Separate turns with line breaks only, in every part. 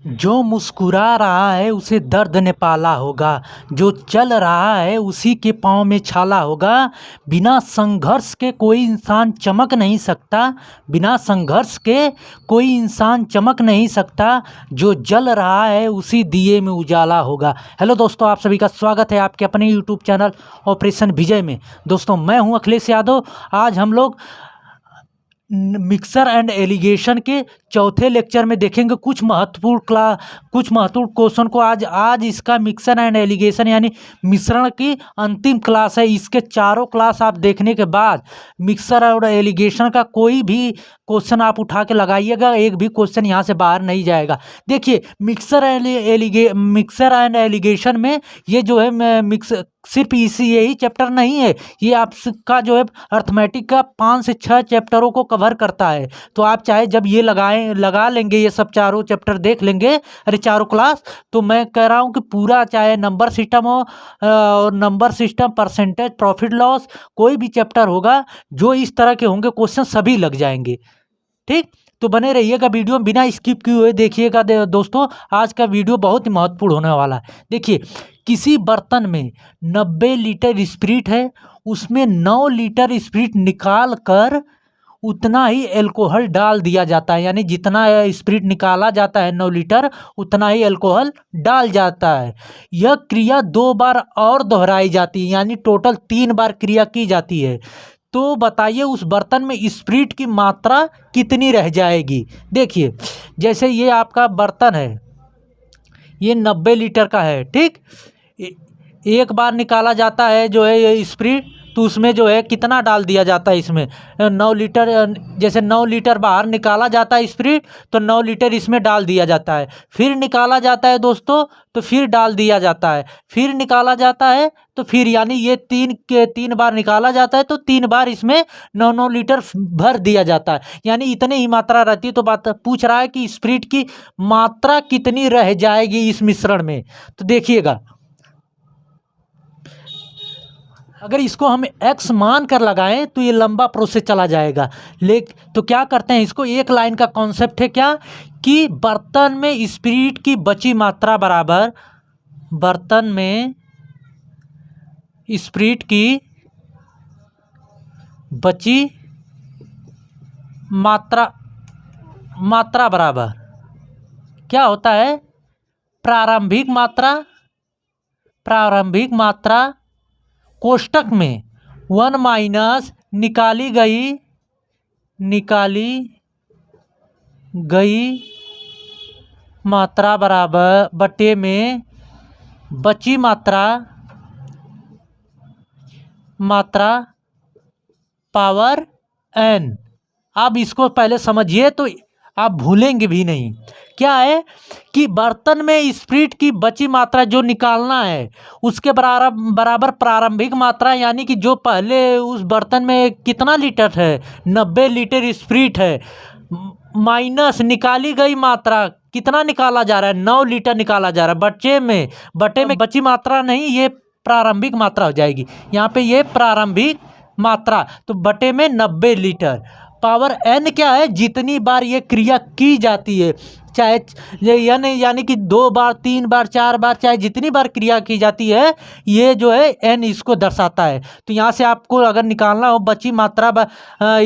जो मुस्कुरा रहा है उसे दर्द ने पाला होगा, जो चल रहा है उसी के पाँव में छाला होगा। बिना संघर्ष के कोई इंसान चमक नहीं सकता, बिना संघर्ष के कोई इंसान चमक नहीं सकता, जो जल रहा है उसी दिए में उजाला होगा। हेलो दोस्तों, आप सभी का स्वागत है आपके अपने यूट्यूब चैनल ऑपरेशन विजय में। दोस्तों, मैं हूं अखिलेश यादव। आज हम लोग मिक्सर एंड एलिगेशन के चौथे लेक्चर में देखेंगे कुछ महत्वपूर्ण क्वेश्चन को। आज इसका मिक्सर एंड एलिगेशन यानी मिश्रण की अंतिम क्लास है। इसके चारों क्लास आप देखने के बाद मिक्सर और एलिगेशन का कोई भी क्वेश्चन आप उठा के लगाइएगा, एक भी क्वेश्चन यहाँ से बाहर नहीं जाएगा। देखिए, मिक्सर एंड एलिगेशन में ये जो है सिर्फ यही चैप्टर नहीं है, ये आपका जो है अर्थमेटिक का 5 से 6 चैप्टरों को कवर करता है। तो आप चाहे जब ये लगा लेंगे, ये सब चारों चैप्टर देख लेंगे, अरे चारों क्लास, तो मैं कह रहा हूँ कि पूरा चाहे नंबर सिस्टम हो और number system, percentage, profit loss, कोई भी चैप्टर होगा जो इस तरह के होंगे क्वेश्चन सभी लग जाएंगे। ठीक, तो बने रहिएगा वीडियो में, बिना स्किप किए हुए देखिएगा। दोस्तों, आज का वीडियो बहुत ही महत्वपूर्ण होने वाला है। देखिए, किसी बर्तन में 90 लीटर स्पिरिट है, उसमें 9 लीटर स्पिरिट निकाल कर उतना ही एल्कोहल डाल दिया जाता है। यानी जितना स्पिरिट निकाला जाता है 9 लीटर, उतना ही एल्कोहल डाल जाता है। यह क्रिया 2 बार और दोहराई जाती है, यानी टोटल 3 बार क्रिया की जाती है। तो बताइए उस बर्तन में स्पिरिट की मात्रा कितनी रह जाएगी। देखिए, जैसे ये आपका बर्तन है, ये 90 लीटर का है। ठीक, एक बार निकाला जाता है जो है ये स्पिरिट, तो उसमें जो है कितना डाल दिया जाता है, इसमें 9 लीटर। जैसे 9 लीटर बाहर निकाला जाता है स्पिरिट, तो 9 लीटर इसमें डाल दिया जाता है। फिर निकाला जाता है दोस्तों, तो फिर डाल दिया जाता है। फिर निकाला जाता है, तो फिर यानी ये 3 बार निकाला जाता है, तो 3 बार इसमें 9 लीटर भर दिया जाता है। यानी इतनी ही मात्रा रहती है। तो बात पूछ रहा है कि स्पिरिट की मात्रा कितनी रह जाएगी इस मिश्रण में। तो देखिएगा, अगर इसको हम x मान कर लगाएं तो ये लंबा प्रोसेस चला जाएगा। तो क्या करते हैं, इसको एक लाइन का कॉन्सेप्ट है क्या, कि बर्तन में स्पिरिट की बची मात्रा बराबर बर्तन में स्पिरिट की बची मात्रा बराबर क्या होता है, प्रारंभिक मात्रा कोष्टक में 1 माइनस निकाली गई मात्रा बराबर बटे में बची मात्रा पावर n। अब इसको पहले समझिए तो आप भूलेंगे भी नहीं। क्या है कि बर्तन में स्पिरिट की बची मात्रा जो निकालना है, उसके बराबर प्रारंभिक मात्रा, यानी कि जो पहले उस बर्तन में कितना लीटर है, 90 लीटर स्पिरिट है, माइनस निकाली गई मात्रा, कितना निकाला जा रहा है, 9 लीटर निकाला जा रहा है। बटे में बची मात्रा नहीं, ये प्रारंभिक मात्रा हो जाएगी। यहाँ पे ये प्रारंभिक मात्रा, तो बटे में 90 लीटर। पावर n क्या है, जितनी बार ये क्रिया की जाती है, चाहे यानी कि 2 बार, 3 बार, 4 बार, चाहे जितनी बार क्रिया की जाती है, ये जो है n इसको दर्शाता है। तो यहाँ से आपको अगर निकालना हो बची मात्रा,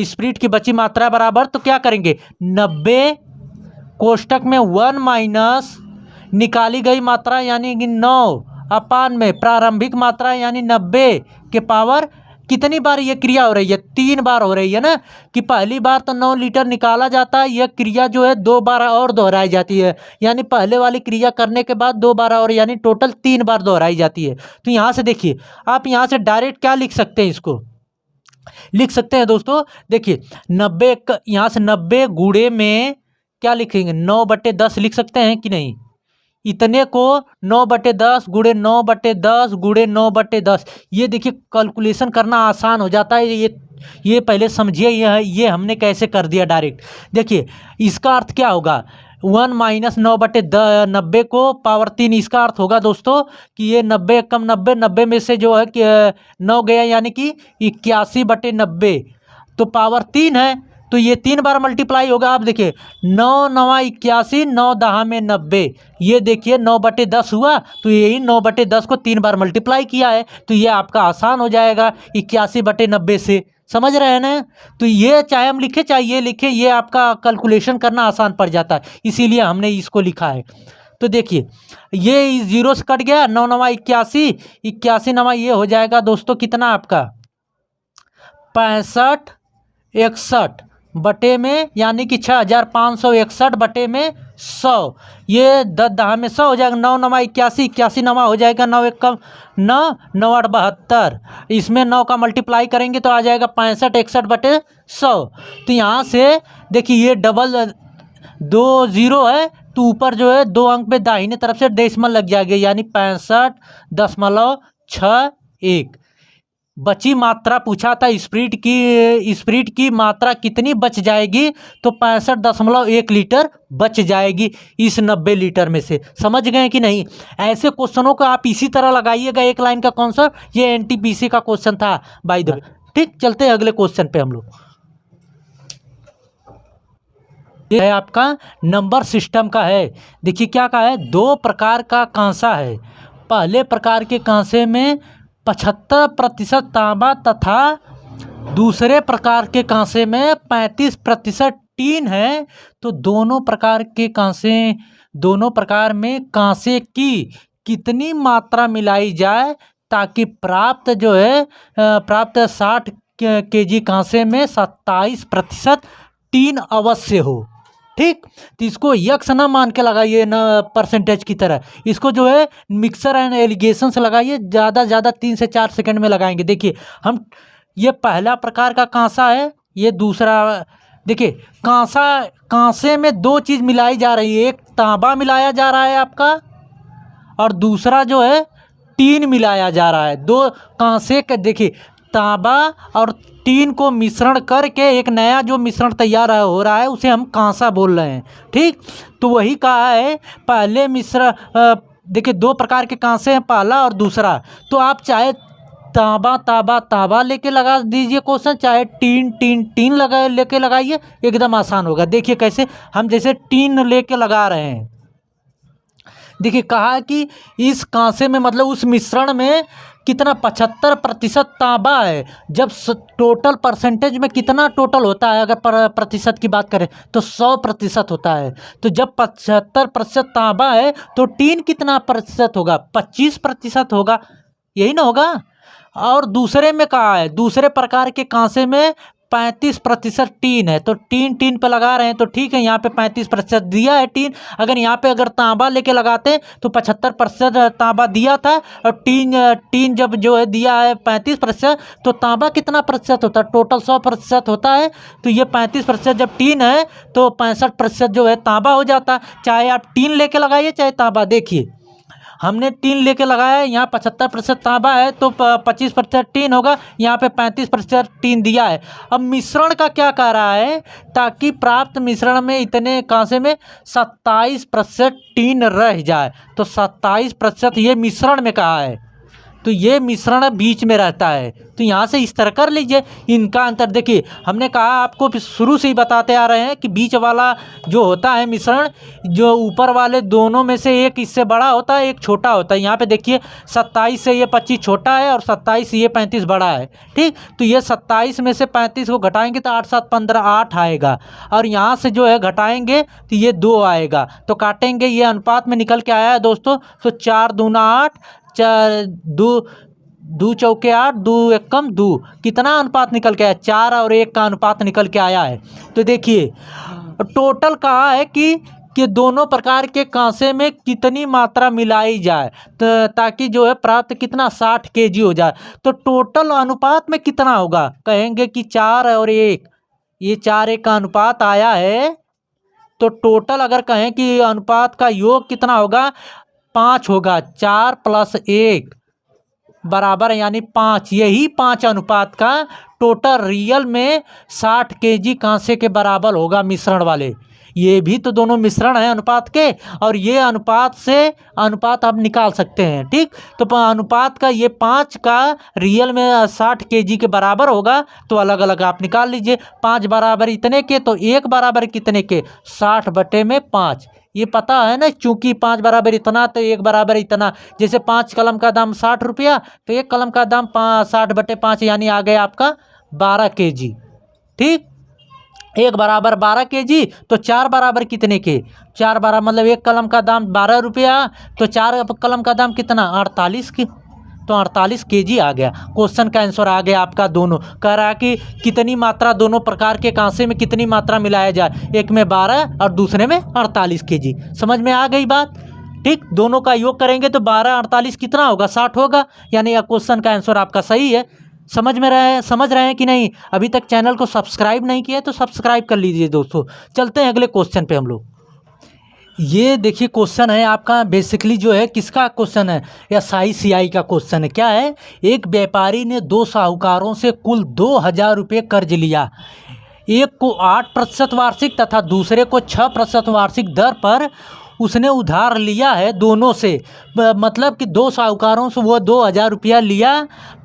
स्पिरिट की बची मात्रा बराबर, तो क्या करेंगे, 90 कोष्टक में 1 माइनस निकाली गई मात्रा यानी कि 9 अपान में प्रारंभिक मात्रा यानी 90 के पावर कितनी बार ये क्रिया हो रही है, 3 बार हो रही है ना, कि पहली बार तो 9 लीटर निकाला जाता है, यह क्रिया जो है 2 बार और दोहराई जाती है। यानी पहले वाली क्रिया करने के बाद 2 बार और, यानी टोटल 3 बार दोहराई जाती है। तो यहाँ से देखिए, आप यहाँ से डायरेक्ट क्या लिख सकते हैं, इसको लिख सकते हैं दोस्तों। देखिए, 90 यहाँ से 90 गुणे में क्या लिखेंगे, 9/10 लिख सकते हैं कि नहीं। इतने को 9/10 गुणे 9/10 गुणे 9/10, ये देखिए कैलकुलेशन करना आसान हो जाता है। ये पहले समझिए, ये हमने कैसे कर दिया डायरेक्ट। देखिए, इसका अर्थ क्या होगा, 1 माइनस 9/90 को पावर 3, इसका अर्थ होगा दोस्तों कि ये 90 कम 90 में से जो है कि 9 गया, यानी कि 81/90, तो पावर 3 है। तो ये 3 बार मल्टीप्लाई होगा। आप देखिए 9 नवा 81, 9 दहा में 90, ये देखिए 9/10 हुआ, तो यही 9/10 को 3 बार मल्टीप्लाई किया है, तो ये आपका आसान हो जाएगा 81/90 से। समझ रहे हैं ना? तो ये चाहे हम लिखे चाहे ये लिखे, ये आपका कैलकुलेशन करना आसान पड़ जाता है, इसीलिए हमने इसको लिखा है। तो देखिए ये 0 से कट गया, 9 नवा 81, 81 नवा ये हो जाएगा दोस्तों कितना आपका 65 61 बटे में, यानी कि 6561 बटे में 100, ये 10 दहा में 100 हो जाएगा। 9 नवा 81, 81 नवा हो जाएगा 9 1 9, 9 8 72, इसमें 9 का मल्टीप्लाई करेंगे तो आ जाएगा 65 61 बटे 100। तो यहाँ से देखिए ये डबल 2 0 है, तो ऊपर जो है 2 अंक पे दाहिने तरफ से डेसिमल लग जाएगा, यानी 65.61। बची मात्रा पूछा था स्प्रिट की मात्रा कितनी बच जाएगी, तो 65.1 लीटर बच जाएगी इस 90 लीटर में से। समझ गए कि नहीं? ऐसे क्वेश्चनों को आप इसी तरह लगाइएगा, एक लाइन का कॉन्सेप्ट। ये एनटीपीसी का क्वेश्चन था बाय द वे। ठीक, चलते हैं अगले क्वेश्चन पे हम लोग। ये है आपका नंबर सिस्टम का है। देखिए क्या कहा है, 2 प्रकार का कांसा है। पहले प्रकार के कांसे में 75% तांबा तथा दूसरे प्रकार के कांसे में 35% टीन है। तो दोनों प्रकार में कांसे की कितनी मात्रा मिलाई जाए ताकि प्राप्त 60 केजी कांसे में 27% टीन अवश्य हो। ठीक, तो इसको यक्स ना मान के लगाइए ना परसेंटेज की तरह, इसको जो है मिक्सर एंड एलिगेशन से लगाइए। ज़्यादा 3 से 4 सेकंड में लगाएंगे। देखिए हम ये पहला प्रकार का कांसा है, ये दूसरा। देखिए कांसे में 2 चीज़ मिलाई जा रही है, एक तांबा मिलाया जा रहा है आपका, और दूसरा जो है टीन मिलाया जा रहा है। 2 कांसे के देखिए तांबा और टीन को मिश्रण करके एक नया जो मिश्रण तैयार हो रहा है उसे हम कांसा बोल रहे हैं। ठीक, तो वही कहा है पहले देखिए 2 प्रकार के कांसे हैं, पहला और दूसरा। तो आप चाहे तांबा लेके लगा दीजिए क्वेश्चन, चाहे टीन लेके लगाइए, एकदम आसान होगा। देखिए कैसे, हम जैसे टीन लेके लगा रहे हैं। देखिए कहा कि इस कांसे में मतलब उस मिश्रण में कितना 75% तांबा है। जब टोटल परसेंटेज में कितना टोटल होता है, अगर प्रतिशत की बात करें तो 100% होता है। तो जब 75% तांबा है तो टीन कितना प्रतिशत होगा, 25% होगा, यही ना होगा। और दूसरे में कहा है, दूसरे प्रकार के कांसे में 35% टीन है। तो टीन पे लगा रहे हैं, तो ठीक है, यहाँ पे 35% दिया है टीन। अगर तांबा लेके लगाते हैं तो 75% तांबा दिया था, और टीन जब जो है दिया है 35%, तो तांबा कितना प्रतिशत होता है, टोटल 100% होता है। तो ये 35% जब टीन है तो 65% जो है तांबा हो जाता है। चाहे आप टीन लेके लगाइए चाहे तांबा। देखिए हमने टीन लेके लगाया है, यहाँ 75% तांबा है तो 25% टीन होगा, यहाँ पे 35% टीन दिया है। अब मिश्रण का क्या कह रहा है, ताकि प्राप्त मिश्रण में इतने कांसे में 27% टीन रह जाए। तो 27% ये मिश्रण में कहा है, तो ये मिश्रण बीच में रहता है। तो यहाँ से इस तरह कर लीजिए। इनका अंतर देखिए, हमने कहा आपको शुरू से ही बताते आ रहे हैं कि बीच वाला जो होता है मिश्रण, जो ऊपर वाले दोनों में से एक इससे बड़ा होता है, एक छोटा होता है। यहाँ पे देखिए 27 से ये 25 छोटा है और 27 से ये 35 बड़ा है। ठीक, तो ये 27 में से 35 को घटाएंगे तो 8 7 15 8 आएगा, और यहाँ से जो है घटाएंगे तो ये 2 आएगा। तो काटेंगे, ये अनुपात में निकल के आया है दोस्तों। तो 4 दूना 8, 4 2 चौके 8, 2 एकम 2, कितना अनुपात निकल के आया, 4 और 1 का अनुपात निकल के आया है। तो देखिए टोटल कहा है कि दोनों प्रकार के कांसे में कितनी मात्रा मिलाई जाए, तो ताकि जो है प्राप्त कितना 60 केजी हो जाए। तो टोटल अनुपात में कितना होगा, कहेंगे कि 4 और 1, ये 4 1 का अनुपात आया है। तो टोटल अगर कहें कि अनुपात का योग कितना होगा, 5 होगा। 4 + 1 बराबर यानी 5। यही 5 अनुपात का टोटल रियल में 60 केजी कांसे के बराबर होगा मिश्रण वाले। ये भी तो दोनों मिश्रण है अनुपात के, और ये अनुपात से अनुपात आप निकाल सकते हैं। ठीक, तो अनुपात का ये 5 का रियल में 60 kg के बराबर होगा, तो अलग अलग आप निकाल लीजिए। 5 बराबर इतने के, तो 1 बराबर कितने के, 60/5। ये पता है ना, चूंकि 5 बराबर इतना तो 1 बराबर इतना। जैसे 5 कलम का दाम 60 रुपया, तो 1 कलम का दाम 60/5 यानी आ गया आपका 12 kg। ठीक, 1 बराबर 12 kg, तो 4 बराबर कितने के, 4 बराबर मतलब 1 कलम का दाम 12 रुपया, तो 4 कलम का दाम कितना, 48 की, तो 48 kg आ गया। क्वेश्चन का आंसर आ गया आपका दोनों। कह रहा है कि कितनी मात्रा दोनों प्रकार के कांसे में कितनी मात्रा मिलाया जाए, एक में 12 और दूसरे में 48 kg। समझ में आ गई बात। ठीक, दोनों का योग करेंगे तो 12 48 कितना होगा, 60 होगा, यानी यह क्वेश्चन का आंसर आपका सही है। समझ रहे हैं कि नहीं। अभी तक चैनल को सब्सक्राइब नहीं किया तो सब्सक्राइब कर लीजिए दोस्तों। चलते हैं अगले क्वेश्चन पे हम लोग। ये देखिए क्वेश्चन है आपका, बेसिकली जो है किसका क्वेश्चन है, SICI का क्वेश्चन है। क्या है, एक व्यापारी ने 2 साहूकारों से कुल 2000 रुपये कर्ज लिया। एक को 8% वार्षिक तथा दूसरे को 6% वार्षिक दर पर उसने उधार लिया है दोनों से। मतलब कि 2 साहूकारों से वह 2000 रुपया लिया।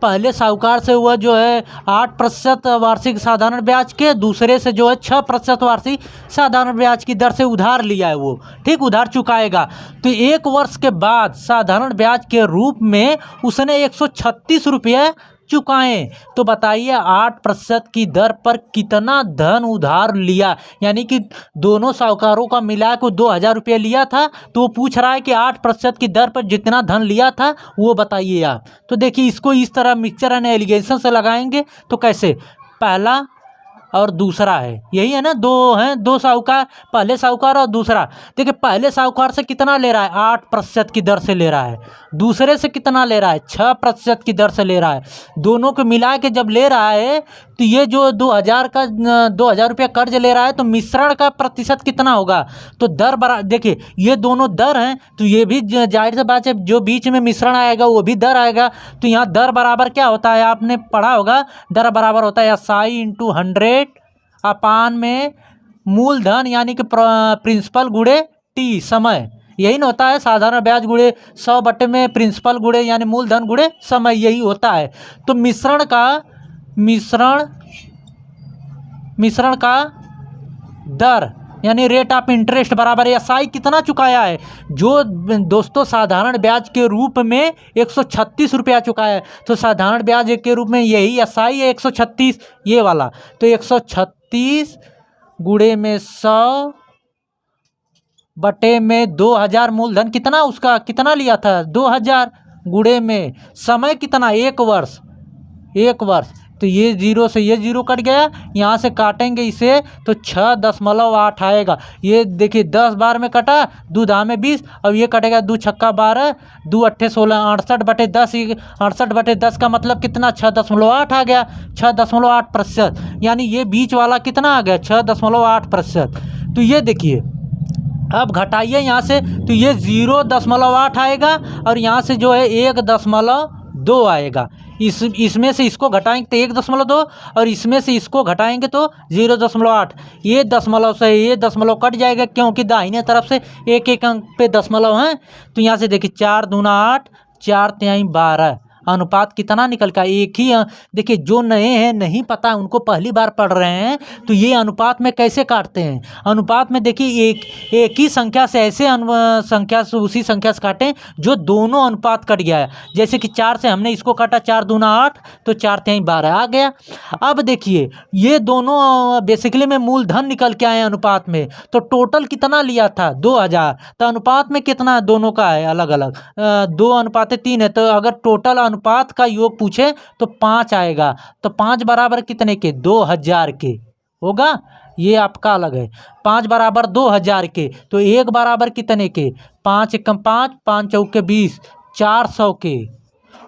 पहले साहूकार से वह जो है 8% वार्षिक साधारण ब्याज के, दूसरे से जो है 6% वार्षिक साधारण ब्याज की दर से उधार लिया है वो। ठीक, उधार चुकाएगा। तो 1 वर्ष के बाद साधारण ब्याज के रूप में उसने 136 रुपये चुकाएं। तो बताइए 8% की दर पर कितना धन उधार लिया, यानी कि दोनों साहूकारों का मिला के 2000 रुपये लिया था, तो वो पूछ रहा है कि 8% की दर पर जितना धन लिया था वो बताइए आप। तो देखिए इसको इस तरह मिक्सचर एंड एलिगेशन से लगाएंगे तो कैसे, पहला और दूसरा है, यही है ना, दो साहूकार, पहले साहूकार और दूसरा। देखिए पहले साहूकार से कितना ले रहा है, 8% की दर से ले रहा है। दूसरे से कितना ले रहा है, 6% की दर से ले रहा है। दोनों को मिला के जब ले रहा है तो ये जो 2000 रुपया कर्ज ले रहा है, तो मिश्रण का प्रतिशत कितना होगा, तो दर बराबर, देखिए ये दोनों दर हैं, तो ये भी जाहिर सी बात है जो बीच में मिश्रण आएगा वो भी दर आएगा। तो यहाँ दर बराबर क्या होता है, आपने पढ़ा होगा, दर बराबर होता है SI × 100 अपान में मूलधन यानी कि प्रिंसिपल गुणे T समय, यही ना होता है। साधारण ब्याज गुणे 100 में प्रिंसिपल गुणे यानी मूलधन गुणे समय, यही होता है। तो मिश्रण का दर यानी रेट ऑफ इंटरेस्ट बराबर SI कितना चुकाया है, जो दोस्तों साधारण ब्याज के रूप में 136 रुपया चुकाया है। तो साधारण ब्याज के रूप में यही SI है 136, ये वाला। तो 136 गुणे में 100 बटे में 2000 मूलधन कितना, उसका कितना लिया था 2000, गुणे में समय कितना, 1 वर्ष। तो ये 0 से ये 0 कट गया, यहाँ से काटेंगे इसे तो 6.8 आएगा। ये देखिए 10 बार में कटा, 2 धा में 20, और ये कटेगा 2 छक्का 12, 2 अट्ठे 16, 68/10। 68/10 का मतलब कितना, 6.8 आ गया, 6.8%, यानी ये बीच वाला कितना आ गया, 6.8%। तो ये देखिए अब घटाइए यहाँ से, तो ये 0.8 आएगा, और यहाँ से जो है 1.2 आएगा। इसमें से इसको घटाएंगे तो 1.2, और इसमें से इसको घटाएंगे तो 0.8। ये दशमलव से ये दशमलव कट जाएगा, क्योंकि दाहिने तरफ से एक एक अंक पे दशमलव हैं। तो यहाँ से देखिए 4 दूना 8, 4 तिहाई 12, अनुपात कितना निकल का, एक ही। देखिए जो नए हैं नहीं पता है, उनको पहली बार पढ़ रहे हैं, तो ये अनुपात में कैसे काटते हैं। अनुपात में देखिए एक ही संख्या से ऐसे संख्या से उसी संख्या से काटें जो दोनों अनुपात कट गया है। जैसे कि 4 से हमने इसको काटा, 4 दूना 8, तो 4 तिहाई 12 आ गया। अब देखिए ये दोनों बेसिकली में मूलधन निकल के आए अनुपात में, तो टोटल कितना लिया था 2000, तो अनुपात में कितना दोनों का है अलग अलग, 2:3 है। तो अगर टोटल अनुपात का योग पूछे तो 5 आएगा। तो 5 बराबर कितने के, 2000 के होगा, ये आपका अलग है। 5 बराबर 2000 के, तो 1 बराबर कितने के, 5 एकम 5, 5 चौके 20, 400 के।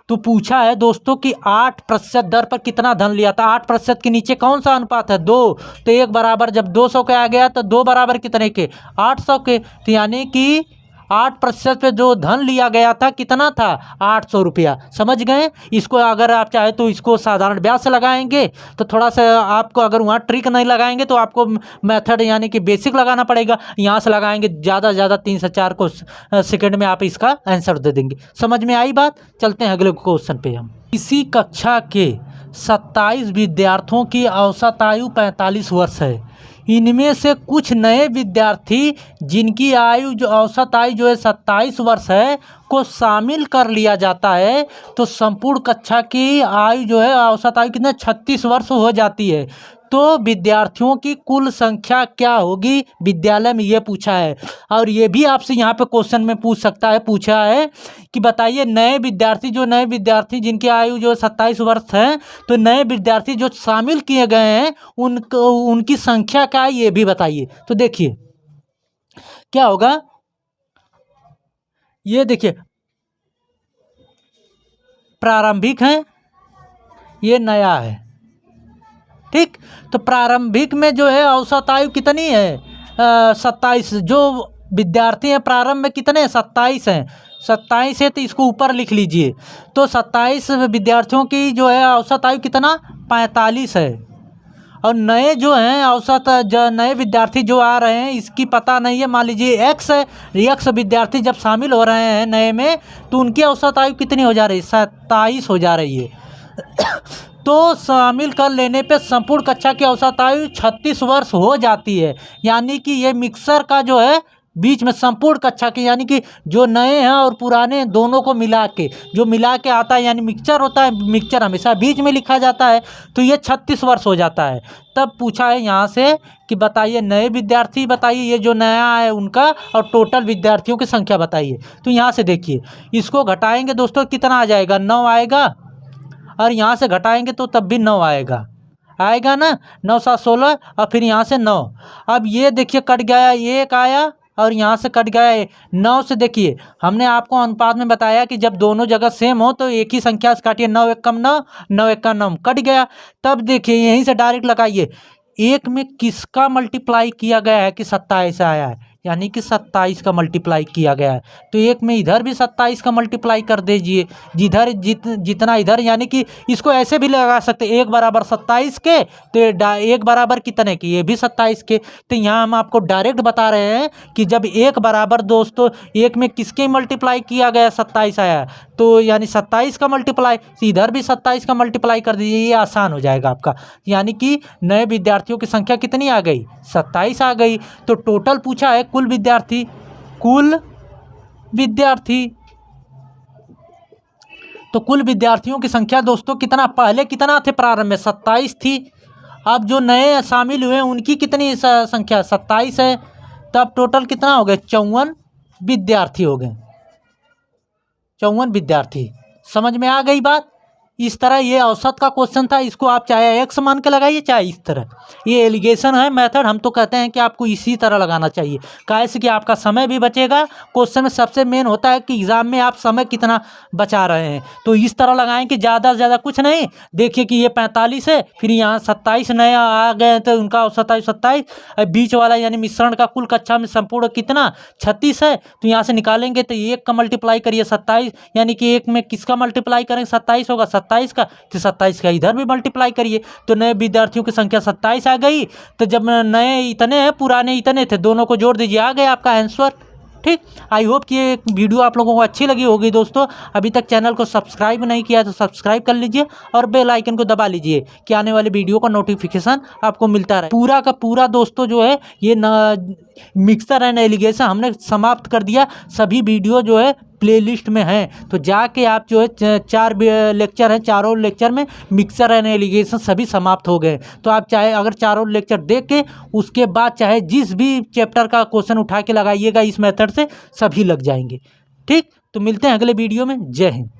तो पूछा है दोस्तों कि 8% दर पर कितना धन लिया था। 8% के नीचे कौन सा अनुपात है, 2। तो 1 बराबर जब 200 के आ गया तो 2 बराबर कितने के, 800 के। तो यानी कि 8% पे जो धन लिया गया था कितना था 800 रुपया। समझ गए। इसको अगर आप चाहे तो इसको साधारण ब्याज से लगाएंगे तो थोड़ा सा आपको, अगर वहाँ ट्रिक नहीं लगाएंगे तो आपको मेथड यानी कि बेसिक लगाना पड़ेगा। यहाँ से लगाएंगे ज़्यादा से ज़्यादा 3 से 4 को सेकेंड में आप इसका आंसर दे देंगे। समझ में आई बात। चलते हैं अगले क्वेश्चन पे। हम इसी कक्षा के 27 विद्यार्थियों की औसत आयु 45 वर्ष है। इनमें से कुछ नए विद्यार्थी जिनकी आयु जो औसत आयु जो है 27 वर्ष है को शामिल कर लिया जाता है तो संपूर्ण कक्षा की आयु जो है औसत आयु कितना 36 वर्ष हो जाती है। तो विद्यार्थियों की कुल संख्या क्या होगी, विद्यालय में ये पूछा है। और ये भी आपसे यहाँ पे क्वेश्चन में पूछा है कि बताइए नए विद्यार्थी जिनकी आयु जो 27 वर्ष है तो नए विद्यार्थी जो शामिल किए गए हैं उनकी संख्या क्या है ये भी बताइए। तो देखिए क्या होगा, ये देखिए प्रारंभिक है, ये नया है। ठीक, तो प्रारंभिक में जो है औसत आयु कितनी है 27। जो विद्यार्थी हैं प्रारंभ में कितने हैं 27 हैं। 27 है तो इसको ऊपर लिख लीजिए। तो 27 विद्यार्थियों की जो है औसत आयु कितना 45 है। और नए जो हैं नए विद्यार्थी जो आ रहे हैं इसकी पता नहीं है, मान लीजिए एक्स विद्यार्थी जब शामिल हो रहे हैं नए में तो उनकी औसत आयु कितनी हो जा रही है 27 हो जा रही है। तो शामिल कर लेने पे संपूर्ण कक्षा की औसत आयु 36 वर्ष हो जाती है। यानी कि ये मिक्सर का जो है बीच में संपूर्ण कक्षा की, यानी कि जो नए हैं और पुराने दोनों को मिला के आता है, यानी मिक्सचर होता है, मिक्सचर हमेशा बीच में लिखा जाता है, तो ये 36 वर्ष हो जाता है। तब पूछा है यहाँ से कि बताइए नए विद्यार्थी, बताइए ये जो नया है उनका, और टोटल विद्यार्थियों की संख्या बताइए। तो यहाँ से देखिए इसको घटाएंगे दोस्तों कितना आ जाएगा 9 आएगा, और यहाँ से घटाएंगे तो तब भी 9 आएगा ना, 9 7 16 और फिर यहाँ से 9। अब ये देखिए कट गया, 1 आया और यहाँ से कट गया 9 से। देखिए हमने आपको अनुपात में बताया कि जब दोनों जगह सेम हो तो एक ही संख्या से काटिए, 9 1 कम 9, 9 1 का 9 कट गया। तब देखिए यहीं से डायरेक्ट लगाइए, एक में किसका मल्टीप्लाई किया गया है कि 27 आया है, यानी कि 27 का मल्टीप्लाई किया गया है। तो एक में इधर भी 27 का मल्टीप्लाई कर दीजिए, जितना इधर, यानी कि इसको ऐसे भी लगा सकते 1 बराबर 27 के, तो 1 बराबर कितने के, ये भी 27 के। तो यहाँ हम आपको डायरेक्ट बता रहे हैं कि जब 1 बराबर दोस्तों एक में किसके मल्टीप्लाई किया गया 27 आया, तो यानी 27 का मल्टीप्लाई, इधर भी 27 का मल्टीप्लाई कर दीजिए, ये आसान हो जाएगा आपका। यानी कि नए विद्यार्थियों की संख्या कितनी आ गई 27 आ गई। तो टोटल पूछा है कुल विद्यार्थी, तो कुल विद्यार्थियों की संख्या दोस्तों कितना, पहले कितना थे प्रारंभ में 27 थी, अब जो नए शामिल हुए उनकी कितनी संख्या 27 है, तब टोटल कितना हो गए 54 विद्यार्थी हो गए, 54 विद्यार्थी। समझ में आ गई बात। इस तरह ये औसत का क्वेश्चन था, इसको आप चाहे एक्स मान के लगाइए चाहे इस तरह, ये एलिगेशन है मेथड। हम तो कहते हैं कि आपको इसी तरह लगाना चाहिए, कैसे कि आपका समय भी बचेगा। क्वेश्चन में सबसे मेन होता है कि एग्ज़ाम में आप समय कितना बचा रहे हैं, तो इस तरह लगाएं कि ज़्यादा से ज़्यादा कुछ नहीं। देखिए कि ये 45 है, फिर यहाँ 27 नए आ गए तो उनका औसत आयु 27, बीच वाला यानी मिश्रण का कुल कक्षा में संपूर्ण कितना 36 है, तो यहाँ से निकालेंगे तो 1 का मल्टीप्लाई करिए 27, यानी कि 1 में किसका मल्टीप्लाई करेंगे 27 होगा 27 का, तो 27 का इधर भी मल्टीप्लाई करिए, तो नए विद्यार्थियों की संख्या 27 आ गई। तो जब नए इतने हैं पुराने इतने थे, दोनों को जोड़ दीजिए, आ गया आपका आंसर। ठीक, आई होप कि ये वीडियो आप लोगों को अच्छी लगी होगी दोस्तों। अभी तक चैनल को सब्सक्राइब नहीं किया तो सब्सक्राइब कर लीजिए और बेल आइकन को दबा लीजिए कि आने वाले वीडियो का नोटिफिकेशन आपको मिलता रहे। पूरा का पूरा दोस्तों जो है ये मिक्सर एंड एलिगेशन हमने समाप्त कर दिया, सभी वीडियो जो है प्लेलिस्ट में है, तो जाके आप जो है 4 लेक्चर हैं, चारों लेक्चर में मिक्सर एंड एलिगेशन सभी समाप्त हो गए। तो आप चाहे अगर चारों लेक्चर देख के उसके बाद चाहे जिस भी चैप्टर का क्वेश्चन उठा के लगाइएगा इस मेथड से, सभी लग जाएंगे। ठीक, तो मिलते हैं अगले वीडियो में। जय हिंद।